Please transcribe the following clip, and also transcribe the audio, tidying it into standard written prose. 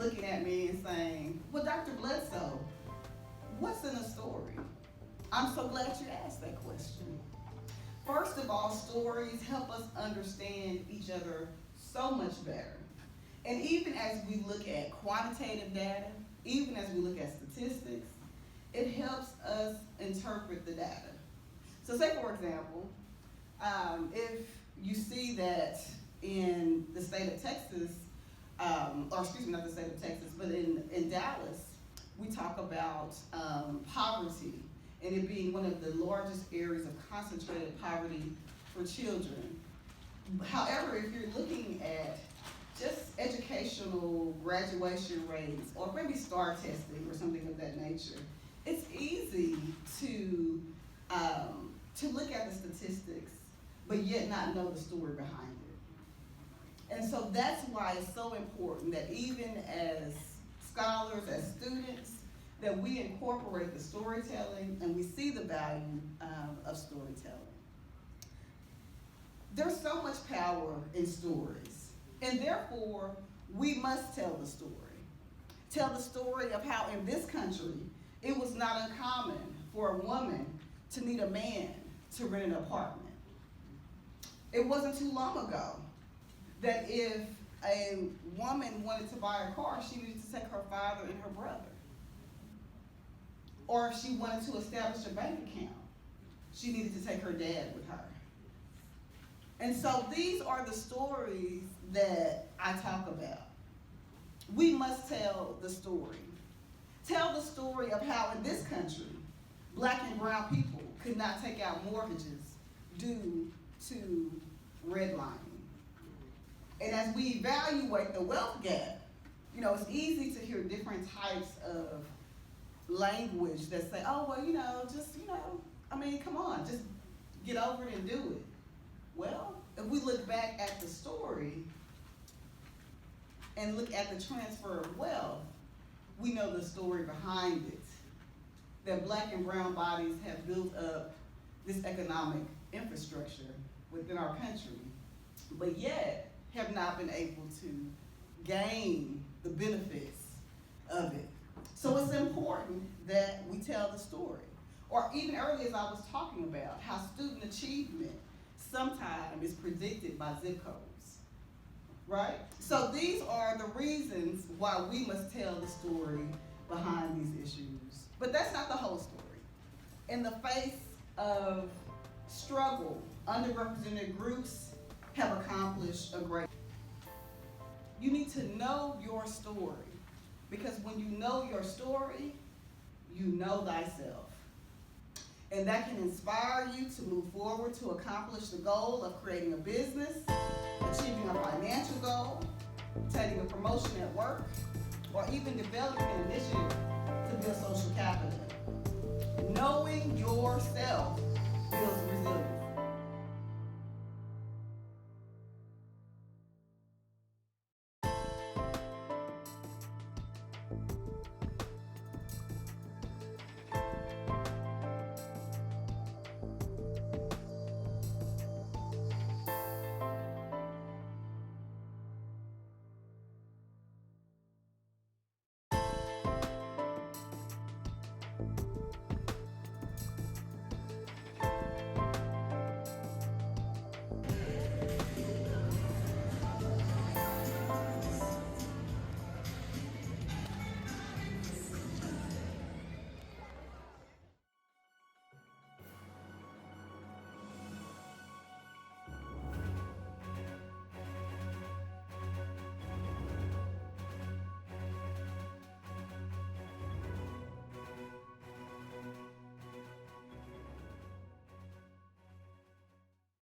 looking at me and saying, well, Dr. Bledsoe, what's in a story? I'm so glad you asked that question. First of all, stories help us understand each other so much better. And even as we look at quantitative data, even as we look at statistics, it helps us interpret the data. So say, for example, if you see that in the state of Texas, or excuse me, not the state of Texas, but in Dallas, we talk about poverty and it being one of the largest areas of concentrated poverty for children. However, if you're looking at just educational graduation rates or maybe STAR testing or something of that nature, it's easy to look at the statistics but yet not know the story behind it. And so that's why it's so important that even as scholars, as students, that we incorporate the storytelling and we see the value of storytelling. There's so much power in stories, and therefore we must tell the story. Tell the story of how in this country it was not uncommon for a woman to need a man to rent an apartment. It wasn't too long ago that if a woman wanted to buy a car, she needed to take her father and her brother. Or if she wanted to establish a bank account, she needed to take her dad with her. And so these are the stories that I talk about. We must tell the story. Tell the story of how in this country, black and brown people could not take out mortgages due to redlining. And as we evaluate the wealth gap, it's easy to hear different types of language that say, oh, well, come on, just get over it and do it. Well, if we look back at the story and look at the transfer of wealth, we know the story behind it. That black and brown bodies have built up this economic infrastructure within our country, but yet have not been able to gain the benefits of it. So it's important that we tell the story. Or even earlier as I was talking about how student achievement sometimes is predicted by zip codes, right? So these are the reasons why we must tell the story behind these issues. But that's not the whole story. In the face of struggle, underrepresented groups have accomplished a great deal. You need to know your story, because when you know your story, you know thyself. And that can inspire you to move forward to accomplish the goal of creating a business, achieving a financial goal, taking a promotion at work, or even developing an initiative to build social capital. Knowing yourself